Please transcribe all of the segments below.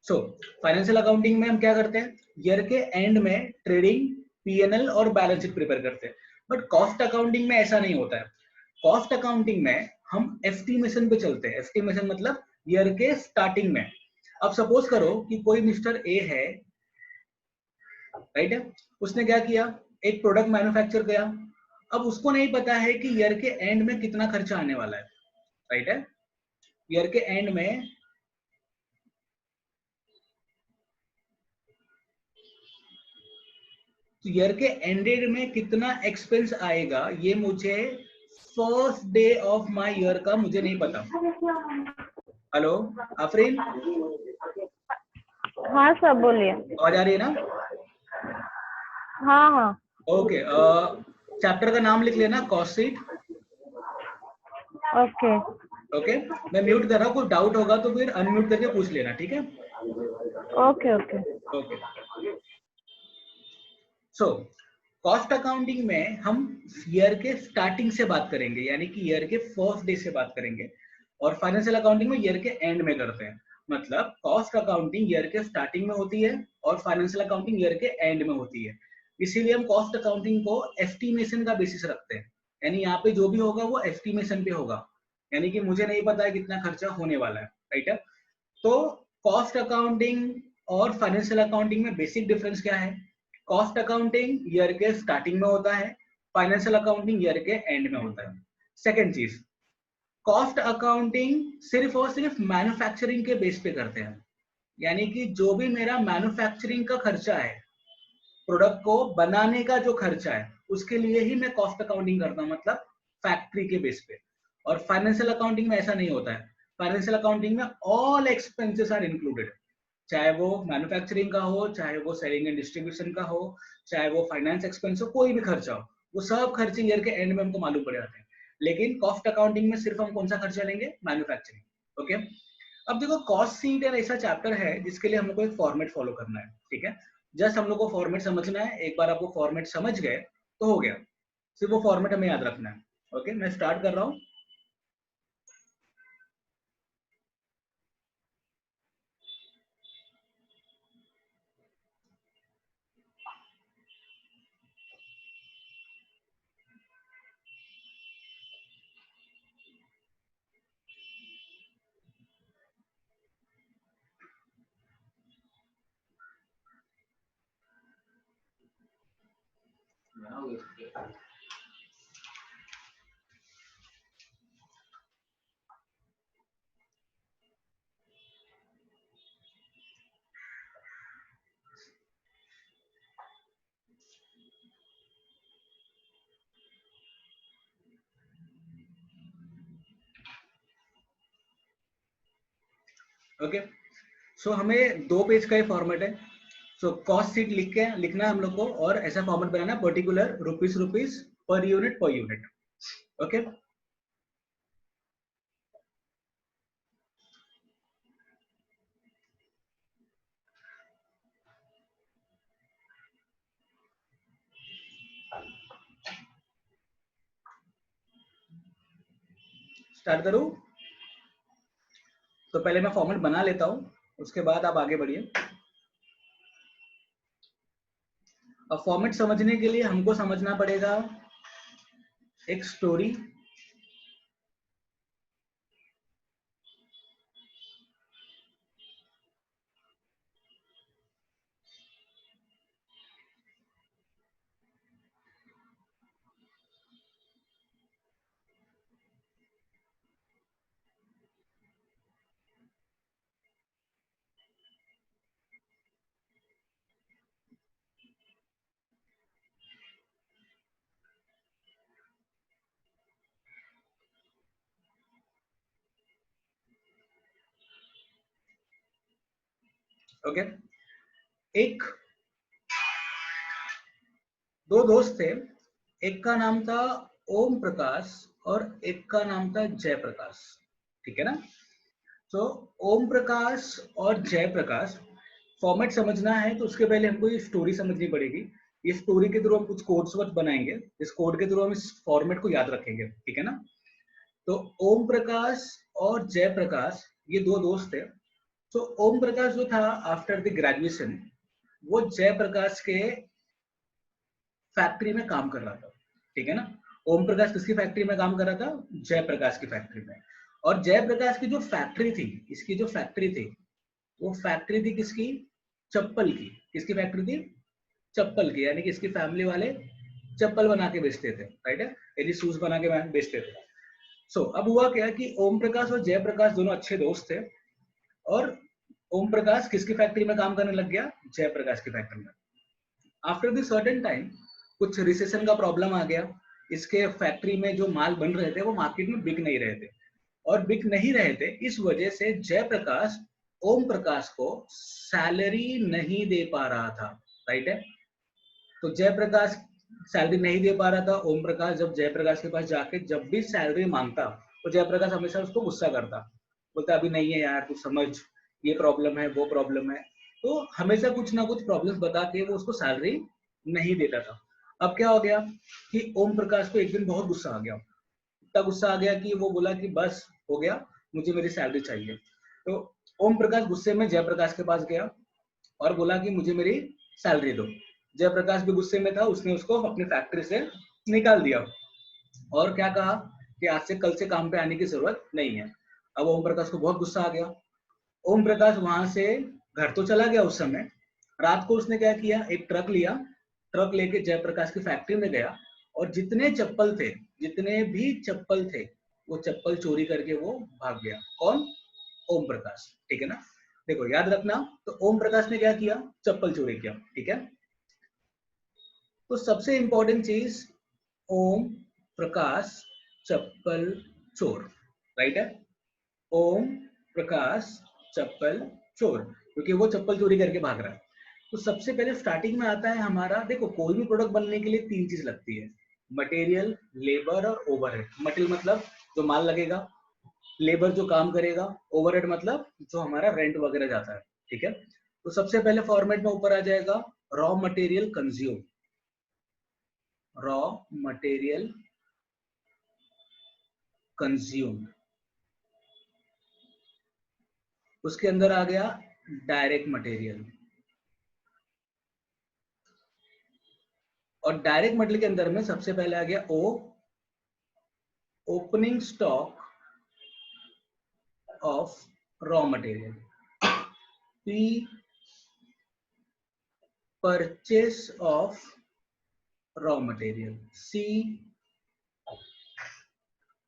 So financial accounting में हम क्या करते हैं, ईयर के एंड में ट्रेडिंग, पीएनएल और बैलेंस शीट प्रिपेयर करते हैं। बट कॉस्ट अकाउंटिंग में ऐसा नहीं होता है। कॉस्ट अकाउंटिंग में हम एस्टिमेशन पे चलते हैं। एस्टिमेशन मतलब ईयर के स्टार्टिंग में। अब सपोज करो कि कोई मिस्टर ए है, राइट है, उसने क्या किया, एक प्रोडक्ट मैन्युफैक्चर किया। अब उसको नहीं पता है कि ईयर के एंड में कितना खर्चा आने वाला है, राइट है। ईयर के एंड में ईयर के एंडेड में कितना एक्सपेंस आएगा, ये मुझे first day of my year का मुझे नहीं पता। हेलो आफरीन, हाँ सर बोलिए। आवाज आ रही है ना? हाँ हाँ ओके, चैप्टर का नाम लिख लेना, कॉस्ट शीट। ओके ओके, मैं म्यूट कर रहा हूँ, कुछ डाउट होगा तो फिर अनम्यूट करके पूछ लेना, ठीक है? Okay okay okay, so cost accounting में हम ईयर के स्टार्टिंग से बात करेंगे, यानी कि ईयर के फर्स्ट डे से बात करेंगे। और फाइनेंशियल अकाउंटिंग में ईयर के एंड में करते हैं। मतलब कॉस्ट अकाउंटिंग ईयर के स्टार्टिंग में होती है और फाइनेंशियल अकाउंटिंग ईयर के एंड में होती है। इसीलिए हम कॉस्ट अकाउंटिंग को एस्टिमेशन का बेसिस रखते हैं, यानी यहाँ पे जो भी होगा वो एस्टिमेशन पे होगा, यानी कि मुझे नहीं पता है कितना खर्चा होने वाला है, राइट है। तो कॉस्ट अकाउंटिंग और फाइनेंशियल अकाउंटिंग में बेसिक डिफरेंस क्या है? कॉस्ट अकाउंटिंग ईयर के स्टार्टिंग में होता है, फाइनेंशियल अकाउंटिंग ईयर के एंड में होता है। सेकेंड चीज, कॉस्ट अकाउंटिंग सिर्फ और सिर्फ मैन्युफैक्चरिंग के बेस पे करते हैं, यानी कि जो भी मेरा मैन्युफैक्चरिंग का खर्चा है, प्रोडक्ट को बनाने का जो खर्चा है, उसके लिए ही मैं कॉस्ट अकाउंटिंग करता हूँ, मतलब फैक्ट्री के बेस पे। और फाइनेंशियल अकाउंटिंग में ऐसा नहीं होता है। फाइनेंशियल अकाउंटिंग में ऑल एक्सपेंसेस आर इंक्लूडेड, चाहे वो मैन्युफैक्चरिंग का हो, चाहे वो सेलिंग एंड डिस्ट्रीब्यूशन का हो, चाहे वो फाइनेंस एक्सपेंस हो, कोई भी खर्चा हो, वो सब खर्चे ईयर के एंड में हमको मालूम पड़ जाते हैं। लेकिन कॉस्ट अकाउंटिंग में सिर्फ हम कौन सा खर्चा लेंगे? मैन्युफैक्चरिंग। ओके, अब देखो कॉस्ट शीट एक ऐसा चैप्टर है जिसके लिए हमको एक फॉर्मेट फॉलो करना है, ठीक है। जस्ट हम लोग को फॉर्मेट समझना है, एक बार आपको फॉर्मेट समझ गए तो हो गया, सिर्फ वो फॉर्मेट हमें याद रखना है। ओके, मैं स्टार्ट कर रहा हूँ। ओके, सो हमें 2 पेज का ही फॉर्मेट है। सो कॉस्ट शीट लिखना है हम लोग को, और ऐसा फॉर्मेट बनाना है, particular rupees rupees per unit. Okay, start करूं? तो पहले मैं फॉर्मेट बना लेता हूं, उसके बाद आप आगे बढ़िए। अब फॉर्मेट समझने के लिए हमको समझना पड़ेगा एक स्टोरी। ओके, एक दो दोस्त थे, एक का नाम था ओम प्रकाश और एक का नाम था जयप्रकाश, ठीक है ना। तो ओम प्रकाश और जयप्रकाश, फॉर्मेट समझना है तो उसके पहले हमको ये स्टोरी समझनी पड़ेगी। ये स्टोरी के थ्रू हम कुछ कोड्स वर्ड बनाएंगे, इस कोड के थ्रू हम इस फॉर्मेट को याद रखेंगे, ठीक है ना। तो ओम प्रकाश और जयप्रकाश ये दो दोस्त थे। तो ओम प्रकाश जो था आफ्टर द ग्रेजुएशन वो जयप्रकाश के फैक्ट्री में काम कर रहा था, ठीक है ना। ओम प्रकाश किसकी फैक्ट्री में काम कर रहा था? जयप्रकाश की फैक्ट्री में। और जयप्रकाश की जो फैक्ट्री थी, इसकी जो फैक्ट्री थी वो फैक्ट्री थी किसकी? चप्पल की। किसकी फैक्ट्री थी? चप्पल की, यानी कि इसकी फैमिली वाले चप्पल बना के बेचते थे, राइट है, यानी शूज बना के बेचते थे। सो अब हुआ क्या कि ओम प्रकाश और जयप्रकाश दोनों अच्छे दोस्त थे, और ओम प्रकाश किसकी फैक्ट्री में काम करने लग गया? जयप्रकाश की फैक्ट्री में। आफ्टर द सर्टेन टाइम कुछ रिसेशन का प्रॉब्लम आ गया, इसके फैक्ट्री में जो माल बन रहे थे वो मार्केट में बिक नहीं रहे थे, और बिक नहीं रहे थे इस वजह से जयप्रकाश ओम प्रकाश को सैलरी नहीं दे पा रहा था, राइट है। तो जयप्रकाश सैलरी नहीं दे पा रहा था। ओम प्रकाश जब जयप्रकाश के पास जाके जब भी सैलरी मांगता तो जयप्रकाश हमेशा उसको गुस्सा करता, बोलता अभी नहीं है यार, तू समझ, ये प्रॉब्लम है, वो प्रॉब्लम है। तो हमेशा कुछ ना कुछ प्रॉब्लम्स बता के वो उसको सैलरी नहीं देता था। अब क्या हो गया कि ओम प्रकाश को एक दिन बहुत गुस्सा आ गया, इतना गुस्सा आ गया कि वो बोला कि बस हो गया, मुझे मेरी सैलरी चाहिए। तो ओम प्रकाश गुस्से में जयप्रकाश के पास गया और बोला कि मुझे मेरी सैलरी दो। जयप्रकाश भी गुस्से में था, उसने उसको अपनी फैक्ट्री से निकाल दिया और क्या कहा कि आज से कल से काम पे आने की जरूरत नहीं है। अब ओम प्रकाश को बहुत गुस्सा आ गया। ओम प्रकाश वहां से घर तो चला गया उस समय। रात को उसने क्या किया, एक ट्रक लिया, ट्रक लेके जयप्रकाश की फैक्ट्री में गया और जितने चप्पल थे, जितने भी चप्पल थे, वो चप्पल चोरी करके वो भाग गया। कौन? ओम प्रकाश, ठीक है ना। देखो याद रखना, तो ओम प्रकाश ने क्या किया? चप्पल चोरी किया, ठीक है। तो सबसे इंपॉर्टेंट चीज, ओम प्रकाश चप्पल चोर, राइट है। ओम प्रकाश चप्पल चोर, क्योंकि वो चप्पल चोरी करके भाग रहा है। तो सबसे पहले स्टार्टिंग में आता है हमारा, देखो कोई भी प्रोडक्ट बनने के लिए तीन चीज लगती है, मटेरियल, लेबर और ओवरहेड। मटेरियल मतलब जो माल लगेगा, लेबर जो काम करेगा, ओवरहेड मतलब जो हमारा रेंट वगैरह जाता है, ठीक है। तो सबसे पहले फॉर्मेट में ऊपर आ जाएगा raw material consume, raw material consume. उसके अंदर आ गया डायरेक्ट मटेरियल, और डायरेक्ट मटेरियल के अंदर में सबसे पहले आ गया O, opening stock of raw material. P, purchase of raw material. C,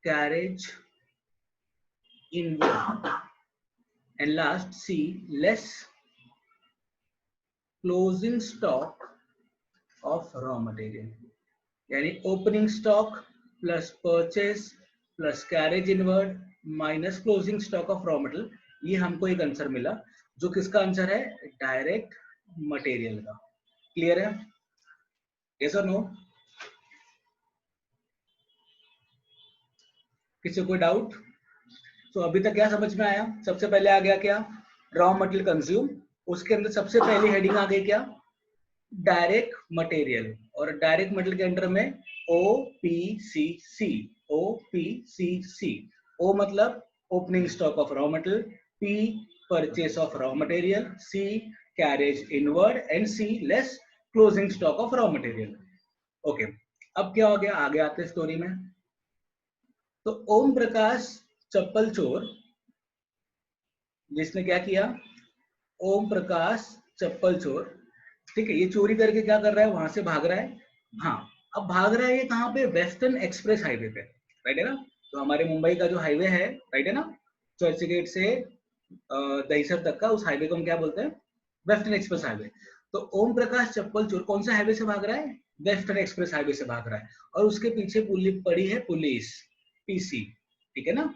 carriage inward. And last C, less closing stock of raw material. यानी opening stock plus purchase plus carriage inward minus closing stock of raw material, ये हमको एक answer मिला, जो किसका answer है? Direct material का। Clear है? यस और नो? किसी कोई डाउट? तो अभी तक क्या समझ में आया? सबसे पहले आ गया क्या? Raw material consume. उसके अंदर सबसे पहली हेडिंग आ गई क्या? Direct material. और डायरेक्ट मटेरियल के अंडर में O P C C, O P C C. O मतलब opening stock of raw material, P purchase of raw material, C carriage inward, and C less closing stock of raw material. Okay, अब क्या हो गया? आगे आते हैं story में। तो ओम प्रकाश चप्पल चोर, जिसने क्या किया? ओम प्रकाश चप्पल चोर, ठीक है, ये चोरी करके क्या कर रहा है? वहां से भाग रहा है। हाँ, अब भाग रहा है ये कहाँ पे? वेस्टर्न एक्सप्रेस हाईवे पे, राइट है ना। तो हमारे मुंबई का जो हाईवे है, राइट है ना, चर्च गेट से दहीसर तक का, उस हाईवे को हम क्या बोलते हैं? Western express highway. तो ओम प्रकाश चप्पल चोर कौन सा हाईवे से भाग रहा है? वेस्टर्न एक्सप्रेस हाईवे से भाग रहा है, और उसके पीछे पड़ी है पुलिस, पीसी, ठीक है ना।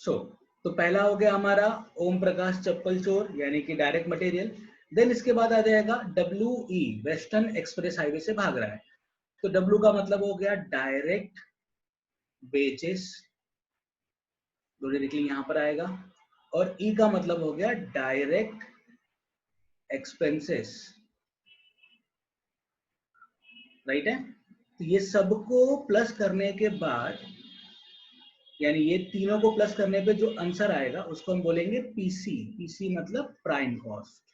सो तो पहला हो गया हमारा ओम प्रकाश चप्पल चोर, यानी कि डायरेक्ट मटेरियल। देन इसके बाद आ जाएगा W E, western express highway से भाग रहा है। तो डब्ल्यू का मतलब हो गया डायरेक्ट वेजेस, डायरेक्टली यहां पर आएगा। और ई का मतलब हो गया डायरेक्ट एक्सपेंसेस, राइट है। तो ये सबको प्लस करने के बाद यानी ये तीनों को प्लस करने पे जो आंसर आएगा उसको हम बोलेंगे पीसी। पीसी मतलब प्राइम कॉस्ट।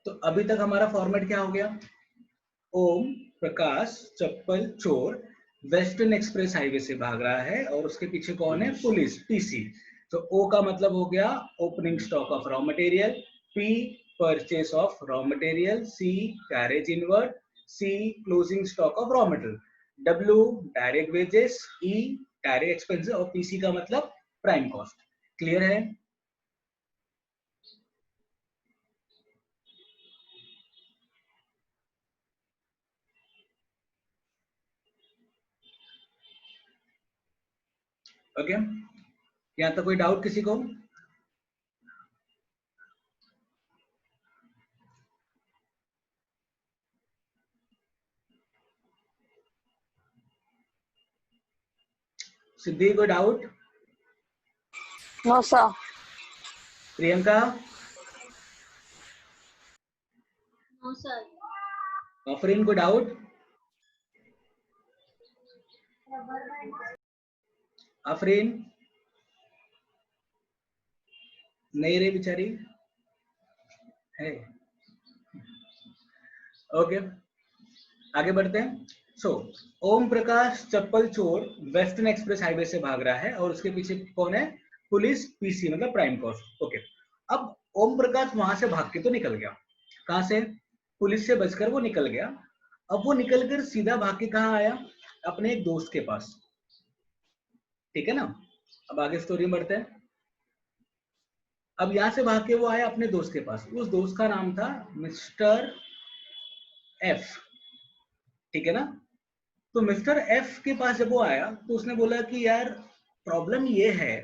तो अभी तक हमारा फॉर्मेट क्या हो गया? ओम प्रकाश चप्पल चोर वेस्टर्न एक्सप्रेस हाईवे से भाग रहा है और उसके पीछे कौन है? Police, PC. तो ओ का मतलब हो गया opening stock of raw material, P purchase of raw material, C carriage inward, C closing stock of raw material, W direct wages, E direct expenses और पीसी का मतलब प्राइम कॉस्ट। क्लियर है? Okay, यहाँ तक कोई डाउट किसी को? सिद्धि कोई doubt? No sir. Priyanka? No sir. Afreen कोई डाउट? आफरीन नहीं रही बेचारी है। ओके, आगे बढ़ते हैं। सो ओम प्रकाश चप्पल चोर वेस्टर्न एक्सप्रेस हाईवे से भाग रहा है और उसके पीछे कौन है? पुलिस, पीसी मतलब प्राइम कॉस्ट। ओके, अब ओम प्रकाश वहां से भाग के तो निकल गया। कहां से? पुलिस से बचकर वो निकल गया। अब वो निकलकर सीधा भाग के कहाँ आया? अपने एक दोस्त के पास। ठीक है ना? अब आगे स्टोरी में बढ़ते हैं। अब यहां से भाग के वो आया अपने दोस्त के पास। उस दोस्त का नाम था मिस्टर एफ। ठीक है ना? तो मिस्टर एफ के पास जब वो आया तो उसने बोला कि यार प्रॉब्लम ये है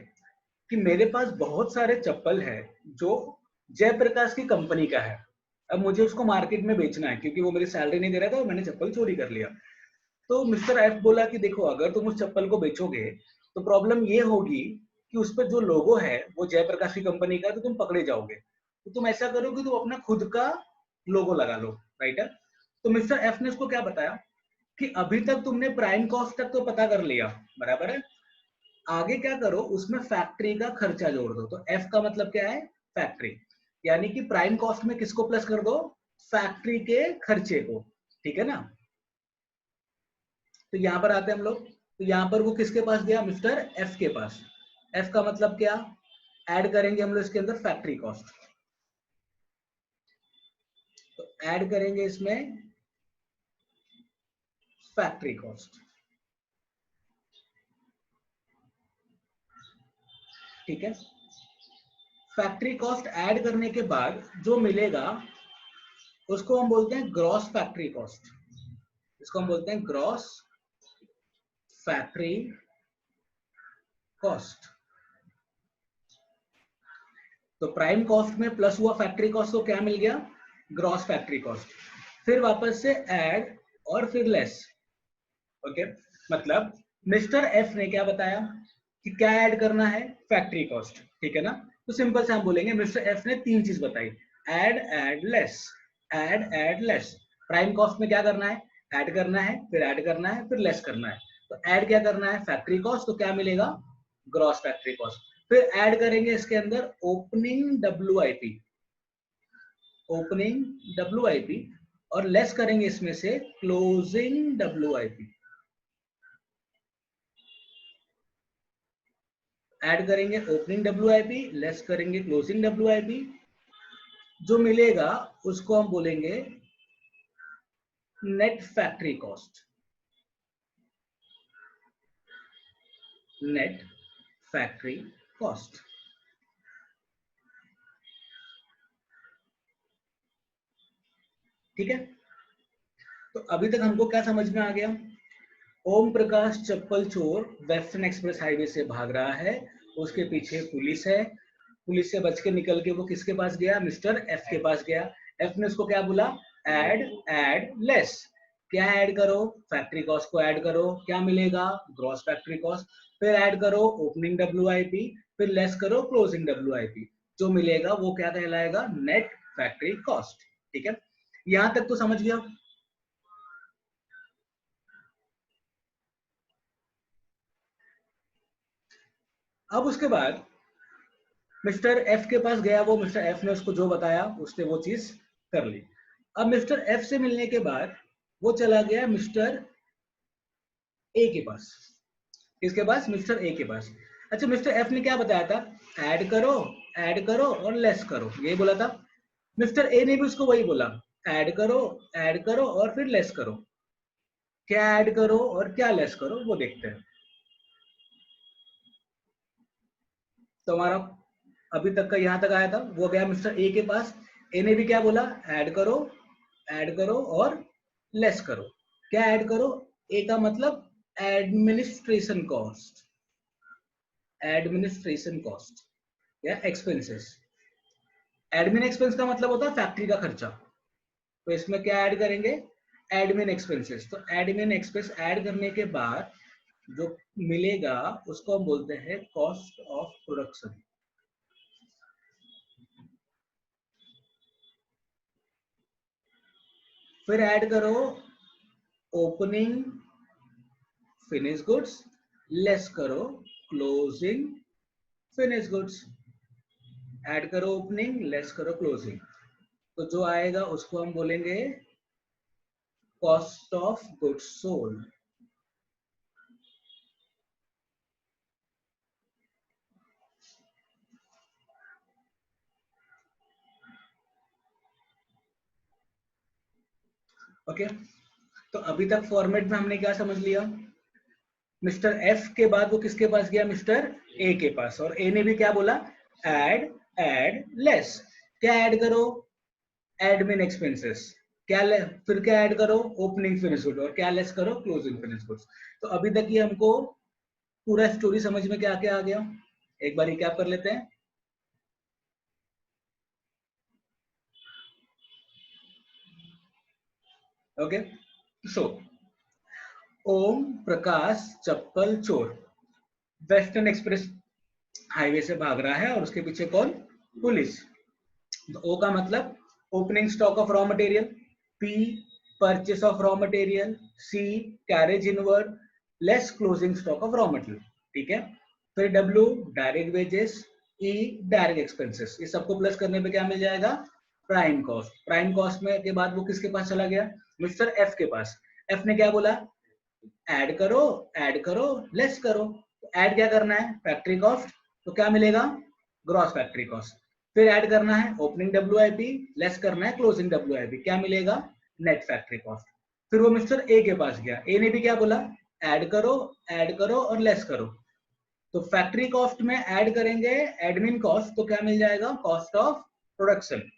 कि मेरे पास बहुत सारे चप्पल है जो जयप्रकाश की कंपनी का है। अब मुझे उसको मार्केट में बेचना है क्योंकि वो मेरी सैलरी नहीं दे रहा था और मैंने चप्पल चोरी कर लिया। तो मिस्टर एफ बोला कि देखो, अगर तुम उस चप्पल को बेचोगे तो प्रॉब्लम ये होगी कि उस पर जो लोगो है वो जयप्रकाश की कंपनी का है, तो तुम पकड़े जाओगे। तो तुम ऐसा करो कि तुम अपना खुद का लोगो लगा लो। राइट है? तो मिस्टर एफ ने उसको क्या बताया कि अभी तक तुमने प्राइम कॉस्ट तक तो पता कर लिया, बराबर है, आगे क्या करो, उसमें फैक्ट्री का खर्चा जोड़ दो। तो एफ का मतलब क्या है? फैक्ट्री। यानी कि प्राइम कॉस्ट में किसको प्लस कर दो? फैक्ट्री के खर्चे को। ठीक है ना? तो यहां पर आते हैं हम लोग। तो यहां पर वो किसके पास गया? मिस्टर एफ के पास। एफ का मतलब क्या? ऐड करेंगे हम लोग इसके अंदर फैक्ट्री कॉस्ट। तो ऐड करेंगे इसमें फैक्ट्री कॉस्ट। ठीक है? फैक्ट्री कॉस्ट ऐड करने के बाद जो मिलेगा उसको हम बोलते हैं ग्रॉस फैक्ट्री कॉस्ट। इसको हम बोलते हैं ग्रॉस फैक्ट्री कॉस्ट। तो प्राइम कॉस्ट में प्लस हुआ फैक्ट्री कॉस्ट को क्या मिल गया? Gross factory cost. फिर वापस से ऐड और फिर लेस। ओके, मतलब मिस्टर एफ ने क्या बताया कि क्या ऐड करना है? Factory cost. ठीक है ना? तो सिंपल से हम बोलेंगे मिस्टर एफ ने तीन चीज बताई, add add less, add add less. Prime cost में क्या करना है? ऐड करना है, फिर ऐड करना है, फिर लेस करना है। तो ऐड क्या करना है? Factory cost. तो क्या मिलेगा? Gross factory cost. फिर ऐड करेंगे इसके अंदर ओपनिंग डब्ल्यूआईपी, ओपनिंग डब्ल्यूआईपी, और लेस करेंगे इसमें से क्लोजिंग डब्ल्यूआईपी। ऐड करेंगे ओपनिंग डब्ल्यूआईपी, लेस करेंगे क्लोजिंग डब्ल्यूआईपी। जो मिलेगा उसको हम बोलेंगे net factory cost. Net factory cost. ठीक है? तो अभी तक हमको क्या समझ में आ गया? ओम प्रकाश चप्पल चोर वेस्टर्न एक्सप्रेस हाईवे से भाग रहा है, उसके पीछे पुलिस है। पुलिस से बच के निकल के वो किसके पास गया? मिस्टर एफ के पास गया। एफ ने उसको क्या बोला? Add add less. क्या ऐड करो? फैक्ट्री कॉस्ट को ऐड करो। क्या मिलेगा? Gross factory cost. फिर ऐड करो ओपनिंग डब्ल्यूआईपी, फिर लेस करो क्लोजिंग डब्ल्यूआईपी। जो मिलेगा वो क्या कहलाएगा? Net factory cost. ठीक है? यहां तक तो समझ गया? अब उसके बाद मिस्टर एफ के पास गया, वो मिस्टर एफ ने उसको जो बताया उसने वो चीज कर ली। अब मिस्टर एफ से मिलने के बाद वो चला गया मिस्टर ए के पास। किसके पास? मिस्टर ए के पास। अच्छा, मिस्टर एफ ने क्या बताया था? ऐड करो और लेस करो, ये बोला था। मिस्टर ए ने भी उसको वही बोला, ऐड करो और फिर लेस करो। क्या ऐड करो और क्या लेस करो वो देखते हैं। तो हमारा अभी तक का यहां तक आया था, वो गया मिस्टर ए के पास। ए ने भी क्या बोला? ऐड करो और लेस करो। क्या ऐड करो? ए का मतलब एडमिनिस्ट्रेशन कॉस्ट, एडमिनिस्ट्रेशन कॉस्ट या एक्सपेंसेस। एडमिन एक्सपेंस का मतलब होता है फैक्ट्री का खर्चा। तो इसमें क्या ऐड करेंगे? Admin expenses. तो एडमिन एक्सपेंस ऐड करने के बाद जो मिलेगा उसको हम बोलते हैं कॉस्ट ऑफ प्रोडक्शन। फिर ऐड करो ओपनिंग फिनिश गुड्स, लेस करो क्लोजिंग फिनिश गुड्स। ऐड करो ओपनिंग, लेस करो क्लोजिंग, तो जो आएगा उसको हम बोलेंगे cost of goods sold. Okay, तो अभी तक फॉर्मेट में हमने क्या समझ लिया? मिस्टर एफ के बाद वो किसके पास गया? मिस्टर ए के पास। और ए ने भी क्या बोला? Add less. क्या ऐड करो? Admin expenses. फिर क्या ऐड करो? Opening finish good. और क्या लेस करो? Closing finish goods. तो अभी तक ये हमको पूरा स्टोरी समझ में क्या क्या आ गया, एक बार रिकैप कर लेते हैं। ओके, सो ओम प्रकाश चप्पल चोर वेस्टर्न एक्सप्रेस हाईवे से भाग रहा है और उसके पीछे कौन? पुलिस। तो ओ का मतलब opening stock of raw material, P purchase of raw material, C carriage inward, less closing stock of raw material. ठीक है। फिर W direct wages, E direct expenses. ये सबको प्लस करने पे क्या मिल जाएगा? Prime cost. प्राइम कॉस्ट में के बाद वो किसके पास चला गया? मिस्टर एफ के पास। एफ ने क्या बोला? ऐड करो लेस करो। ऐड क्या करना है? Factory cost. तो क्या मिलेगा? Gross factory cost. फिर ऐड करना है ओपनिंग डब्ल्यूआईपी, लेस करना है क्लोजिंग डब्ल्यूआईपी। क्या मिलेगा? Net factory cost. फिर वो मिस्टर ए के पास गया। ए ने भी क्या बोला? ऐड करो और लेस करो। तो फैक्ट्री कॉस्ट में ऐड करेंगे एडमिन कॉस्ट, तो क्या मिल जाएगा? Cost of production.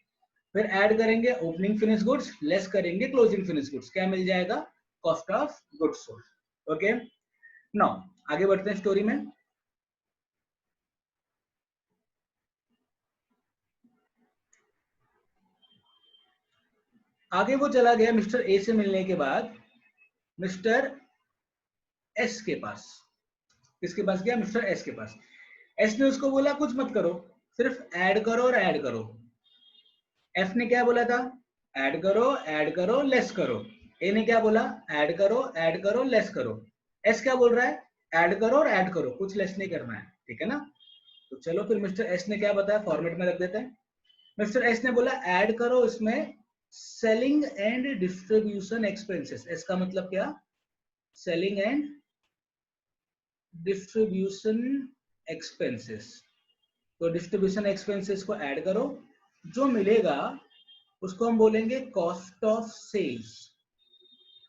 फिर ऐड करेंगे ओपनिंग फिनिश गुड्स, लेस करेंगे क्लोजिंग फिनिश गुड्स। क्या मिल जाएगा? Cost of goods sold. Okay, now आगे बढ़ते हैं स्टोरी में। आगे वो चला गया मिस्टर ए से मिलने के बाद मिस्टर एस के पास। किसके पास गया? मिस्टर एस के पास। एस ने उसको बोला कुछ मत करो, सिर्फ ऐड करो और ऐड करो। एफ ने क्या बोला था? ऐड करो लेस करो। ए ने क्या बोला? ऐड करो लेस करो। एस क्या बोल रहा है? ऐड करो और ऐड करो, कुछ लेस नहीं करना है। ठीक है ना? तो चलो फिर मिस्टर एस ने क्या बताया फॉर्मेट में रख देते हैं। मिस्टर एस ने बोला ऐड करो इसमें selling and distribution expenses. S का मतलब क्या? Selling and distribution expenses. तो डिस्ट्रीब्यूशन एक्सपेंसेस को ऐड करो, जो मिलेगा उसको हम बोलेंगे cost of sales,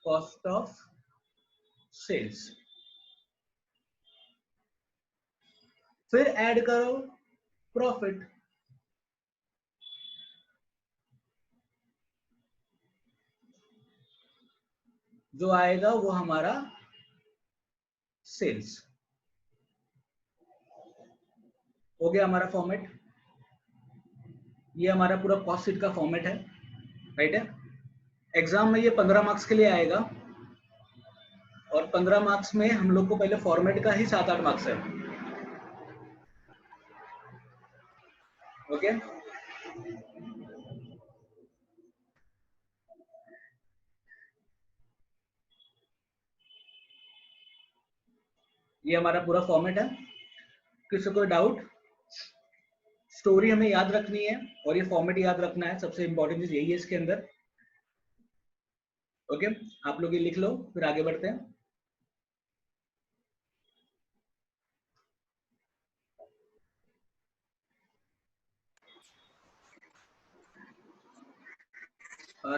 cost of sales. फिर ऐड करो प्रॉफिट, जो आएगा वो हमारा सेल्स। हो गया हमारा फॉर्मेट। ये हमारा पूरा कॉस्ट शीट का फॉर्मेट है, राइट है। एग्जाम में ये 15 मार्क्स के लिए आएगा और 15 मार्क्स में हम लोग को पहले फॉर्मेट का ही 7-8 मार्क्स है। ओके, ये हमारा पूरा फॉर्मेट है। किसी को डाउट? स्टोरी हमें याद रखनी है और ये फॉर्मेट याद रखना है, सबसे इंपॉर्टेंट चीज यही है इसके अंदर। ओके, आप लोग ये लिख लो, फिर आगे बढ़ते हैं।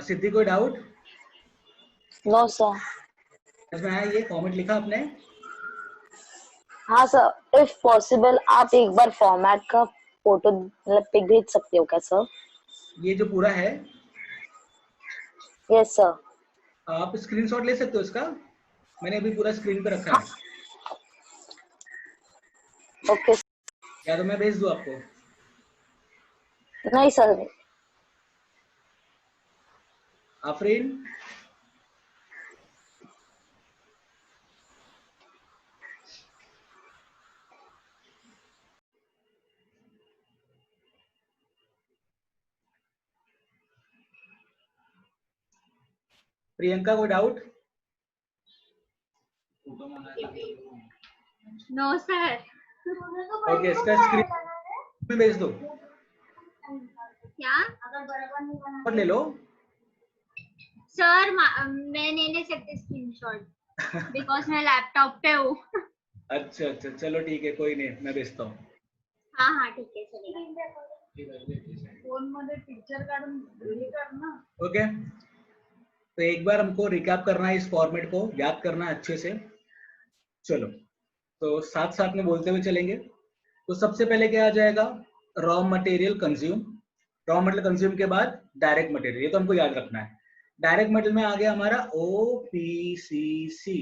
सिद्धि कोई डाउट? No sir. इसमें आया ये फॉर्मेट लिखा आपने? हाँ सर, इफ पॉसिबल आप एक बार फॉर्मेट का फोटो मतलब पिक भेज सकते हो क्या सर? ये जो पूरा है यस सर। आप स्क्रीनशॉट ले सकते हो इसका, मैंने अभी पूरा स्क्रीन पे रखा हाँ। है। ओके। या तो मैं भेज दूं आपको? नहीं सर। आफरीन, प्रियंका कोई डाउट? No sir. ओके, इसका स्क्रीन में भेज दो क्या? और ले लो। सर मैं नहीं ले सकती स्क्रीनशॉट बिकॉज मैं लैपटॉप पे हूँ। अच्छा अच्छा, चलो ठीक है, कोई नहीं, मैं भेजता हूँ। हाँ हाँ ठीक है चलेगा। फोन मध्ये पिक्चर काढून हे कर ना. ओके, तो एक बार हमको रिकैप करना है, इस फॉर्मेट को याद करना है अच्छे से। चलो, तो साथ साथ में बोलते हुए चलेंगे। तो सबसे पहले क्या आ जाएगा? Raw material consume. Raw material consume के बाद डायरेक्ट मटेरियल, ये तो हमको याद रखना है। डायरेक्ट मटेरियल में आ गया हमारा OPCC,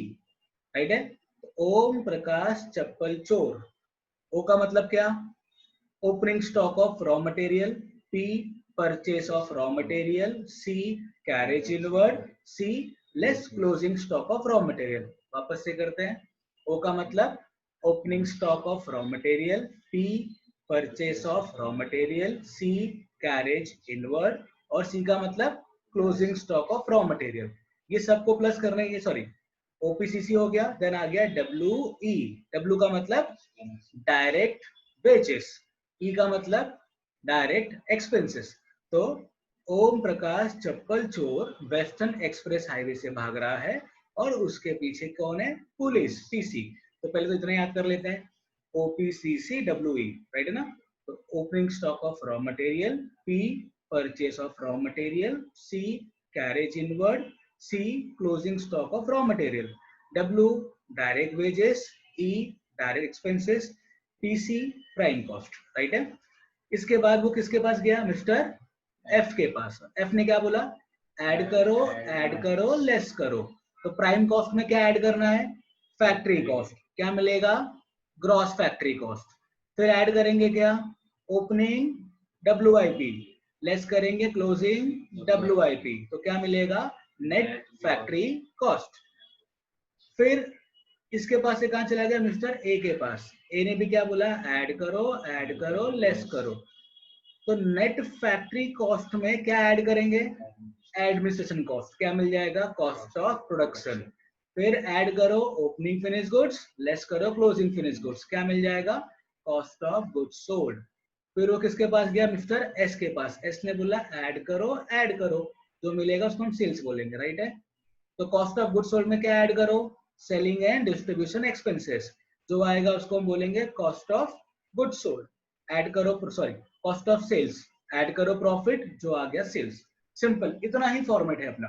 राइट है? ओम प्रकाश चप्पल चोर। ओ का मतलब क्या? Opening stock of raw material. P purchase of raw material. C carriage inward. C less closing stock of raw material. वापस से करते हैं। O का मतलब opening stock of raw material. P purchase of raw material. C carriage inward. और C का मतलब closing stock of raw material. ये सबको प्लस करने, ये सॉरी, OPCC हो गया। देन आ गया WE। W का मतलब डायरेक्ट वेजेस। ई का मतलब डायरेक्ट एक्सपेंसेस। तो ओम प्रकाश चप्पल चोर वेस्टर्न एक्सप्रेस हाईवे से भाग रहा है और उसके पीछे कौन है? Police, PC. तो पहले तो इतना याद कर लेते हैं, OPCC WE, राइट है ना? तो opening stock of raw material. P purchase of raw material. C carriage inward. C closing stock of raw material. W direct wages. E direct expenses. PC prime cost, right है? इसके बाद वो किसके पास गया? Mister F के पास। F ने क्या बोला? ऐड करो, ऐड करो, लेस करो। तो प्राइम कॉस्ट में क्या ऐड करना है? Factory cost. क्या मिलेगा? Gross factory cost. फिर ऐड करेंगे क्या? ओपनिंग WIP, लेस करेंगे क्लोजिंग WIP। तो क्या मिलेगा? Net factory cost. फिर इसके पास से कहां चला गया? मिस्टर ए के पास। ए ने भी क्या बोला? ऐड करो, लेस करो। तो नेट फैक्ट्री कॉस्ट में क्या ऐड करेंगे? Administration cost. क्या मिल जाएगा? Cost of production. फिर ऐड करो ओपनिंग फिनिश गुड्स, लेस करो क्लोजिंग फिनिश गुड्स। क्या मिल जाएगा? Cost of goods sold. फिर वो किसके पास गया? मिस्टर एस के पास। एस ने बोला ऐड करो, जो मिलेगा उसको हम सेल्स बोलेंगे, राइट है? तो कॉस्ट ऑफ गुड्स सोल्ड में क्या ऐड करो? Selling and distribution expenses. जो आएगा उसको हम बोलेंगे cost of goods sold. Add करो, sorry, cost of sales. Add करो प्रॉफिट, जो आ गया सेल्स। सिंपल, इतना ही फॉर्मेट है अपना।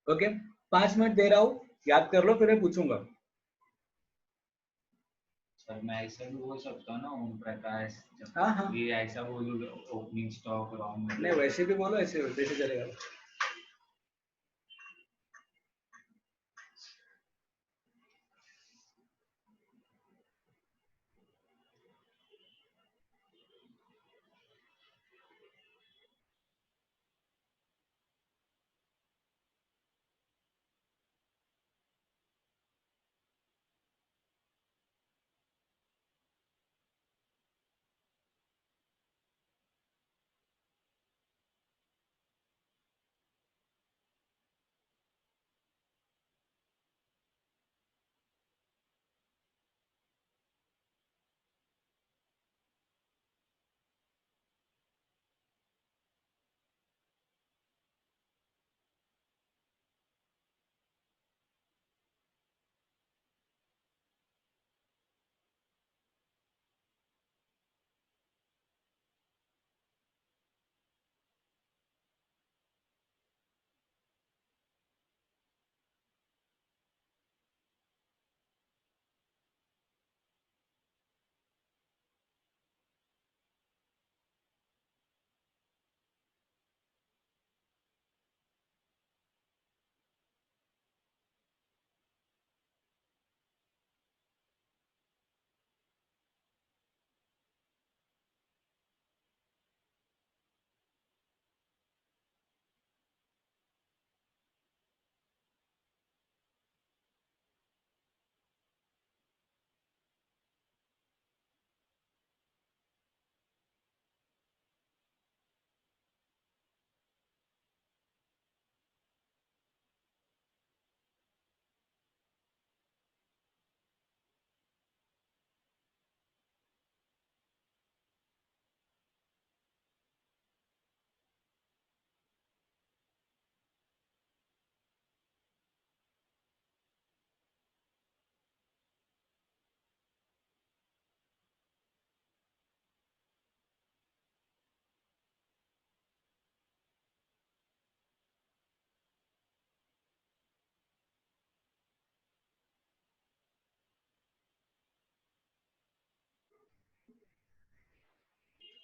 ओके, 5 मिनट दे रहा हूं, याद कर लो, फिर मैं पूछूंगा। सर मैं ऐसा भी बोल सकता हूँ ना, ओम प्रकाश हाँ हाँ, ये ऐसा बोलूँ, ओपनिंग स्टॉक रॉ नहीं वैसे भी बोलो, ऐसे वैसे चलेगा।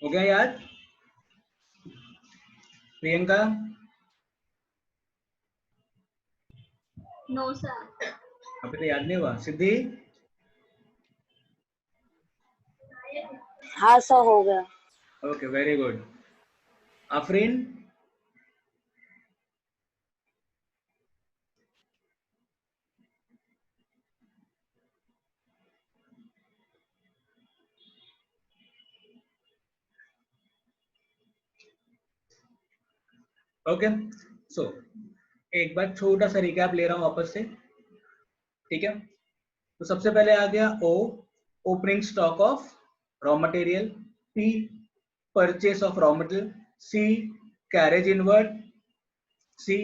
हो गया याद? प्रियंका? No sir. अभी तो याद नहीं हुआ। सिद्धि? हाँ सर हो गया। Okay, very good. Afreen? Okay, so एक बार छोटा सा रिकैप ले रहा हूं वापस से, ठीक है? तो सबसे पहले आ गया O, opening stock of raw material, P, purchase of raw material, C, carriage inward, C,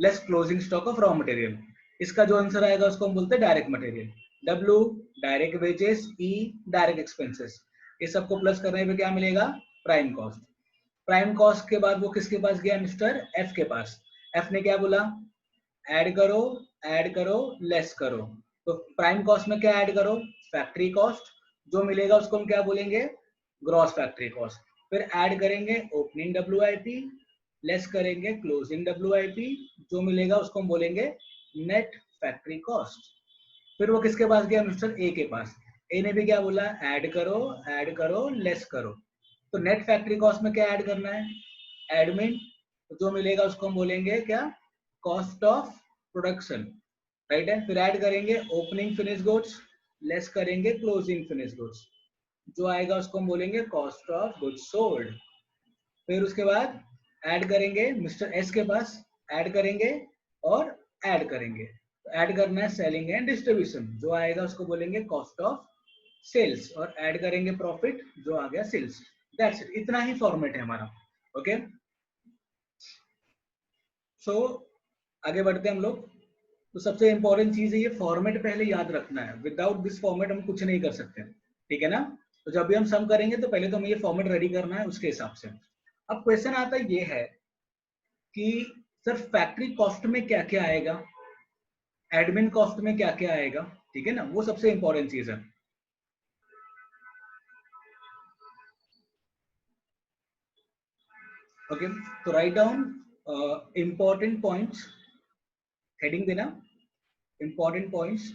less closing stock of raw material. इसका जो आंसर आएगा उसको हम बोलते हैं direct material. W, direct wages, E, direct expenses. ये सबको प्लस करने पे क्या मिलेगा? Prime cost. प्राइम कॉस्ट के बाद वो किसके पास गया? मिस्टर एफ के पास। एफ ने क्या बोला? ऐड करो, लेस करो। तो प्राइम कॉस्ट में क्या ऐड करो? Factory cost. जो मिलेगा उसको हम क्या बोलेंगे? Gross factory cost. फिर ऐड करेंगे ओपनिंग डब्ल्यूआईपी, लेस करेंगे क्लोजिंग डब्ल्यूआईपी। जो मिलेगा उसको हम बोलेंगे नेट फैक्ट्री कॉस्ट। फिर वो किसके पास गया? मिस्टर ए के पास। ए ने भी क्या बोला? ऐड करो, लेस करो। तो नेट फैक्ट्री कॉस्ट में क्या ऐड करना है? एडमिन। तो जो मिलेगा उसको हम बोलेंगे क्या? कॉस्ट ऑफ प्रोडक्शन, राइट है? फिर ऐड करेंगे ओपनिंग फिनिश गुड्स, लेस करेंगे क्लोजिंग फिनिश गुड्स। जो आएगा उसको हम बोलेंगे कॉस्ट ऑफ गुड्स सोल्ड। फिर उसके बाद ऐड करेंगे मिस्टर एस के पास, ऐड करेंगे और ऐड करेंगे। तो ऐड करना है सेलिंग एंड डिस्ट्रीब्यूशन। जो आएगा उसको बोलेंगे कॉस्ट ऑफ सेल्स, और ऐड करेंगे प्रॉफिट, जो आ गया सेल्स। That's it. इतना ही फॉर्मेट है हमारा। ओके, सो आगे बढ़ते हैं हम लोग। तो सबसे इंपॉर्टेंट चीज है ये फॉर्मेट पहले याद रखना है। विदाउट दिस फॉर्मेट हम कुछ नहीं कर सकते, ठीक है ना? तो जब भी हम सम करेंगे तो पहले तो हमें ये फॉर्मेट रेडी करना है, उसके हिसाब से। अब क्वेश्चन आता ये है कि सर फैक्ट्री कॉस्ट में क्या क्या आएगा, एडमिन कॉस्ट में क्या क्या आएगा, ठीक है ना? वो सबसे इंपॉर्टेंट चीज है। ओके, तो write down important points, heading देना इंपॉर्टेंट पॉइंट्स।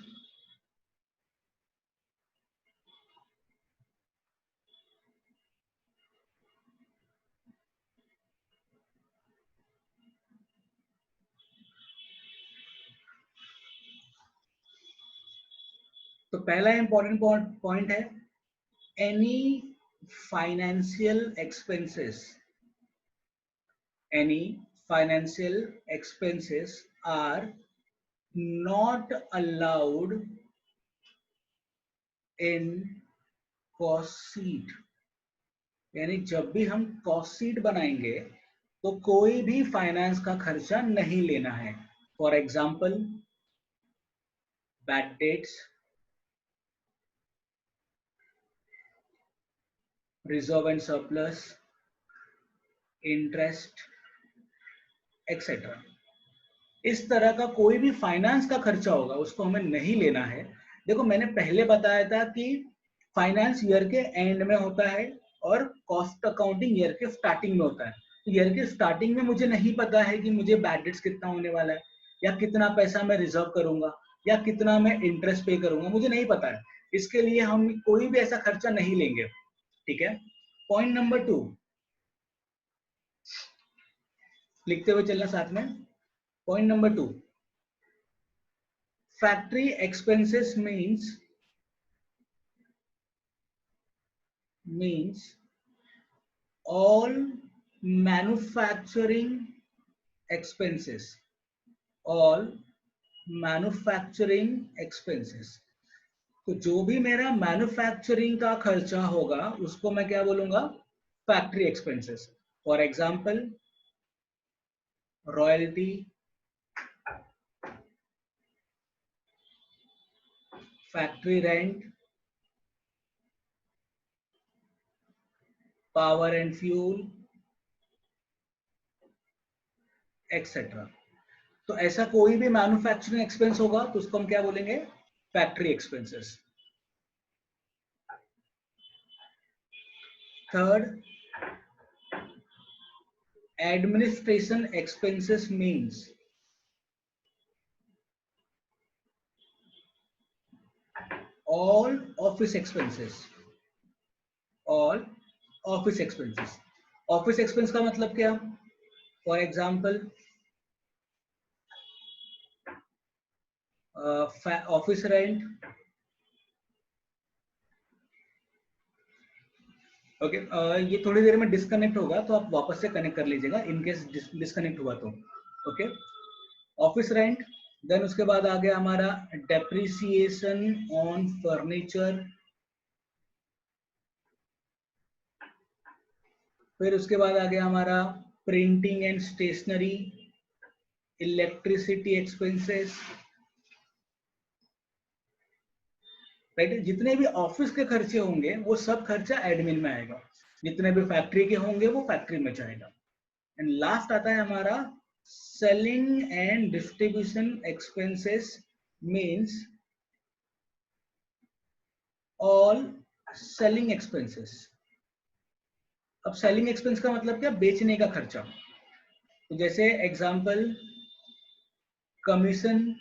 तो पहला इंपॉर्टेंट पॉइंट है any financial expenses, any financial expenses are not allowed in cost sheet। यानी जब भी हम कॉस्ट शीट बनाएंगे तो कोई भी फाइनेंस का खर्चा नहीं लेना है। For example bad debts, reserve and surplus, interest etcetera. इस तरह का कोई भी फाइनेंस का खर्चा होगा उसको हमें नहीं लेना है। देखो मैंने पहले बताया था कि फाइनेंस ईयर के एंड में होता है और कॉस्ट अकाउंटिंग ईयर के स्टार्टिंग में होता है। तो ईयर के स्टार्टिंग में मुझे नहीं पता है कि मुझे बैड डेट्स कितना होने वाला है, या कितना पैसा मैं रिजर्व करूंगा, या कितना मैं इंटरेस्ट पे करूंगा, मुझे नहीं पता है। इसके लिए हम कोई भी ऐसा खर्चा नहीं लेंगे, ठीक है? पॉइंट नंबर 2 लिखते हुए चलना साथ में। Point number 2, factory expenses means all manufacturing expenses, all manufacturing expenses। तो जो भी मेरा मैन्युफैक्चरिंग का खर्चा होगा उसको मैं क्या बोलूंगा? Factory expenses. For example royalty, factory rent, power and fuel etcetera. तो ऐसा कोई भी मैन्युफैक्चरिंग एक्सपेंस होगा तो उसको हम क्या बोलेंगे? Factory expenses. Third, administration expenses means all office expenses, all office expenses. office expense का मतलब क्या? For example, office rent. Okay ये थोड़ी देर में डिस्कनेक्ट होगा तो आप वापस से कनेक्ट कर लीजिएगा इन केस डिस्कनेक्ट हुआ तो. ओके, ऑफिस रेंट, देन उसके बाद आ गया हमारा डेप्रिसिएशन ऑन फर्नीचर, फिर उसके बाद आ गया हमारा printing and stationery, electricity expenses, right. जितने भी ऑफिस के खर्चे होंगे वो सब खर्चा एडमिन में आएगा, जितने भी फैक्ट्री के होंगे वो फैक्ट्री में जाएगा. एंड लास्ट आता है हमारा selling and distribution expenses means all selling expenses. अब सेलिंग एक्सपेंस का मतलब क्या? बेचने का खर्चा. तो जैसे एग्जांपल कमीशन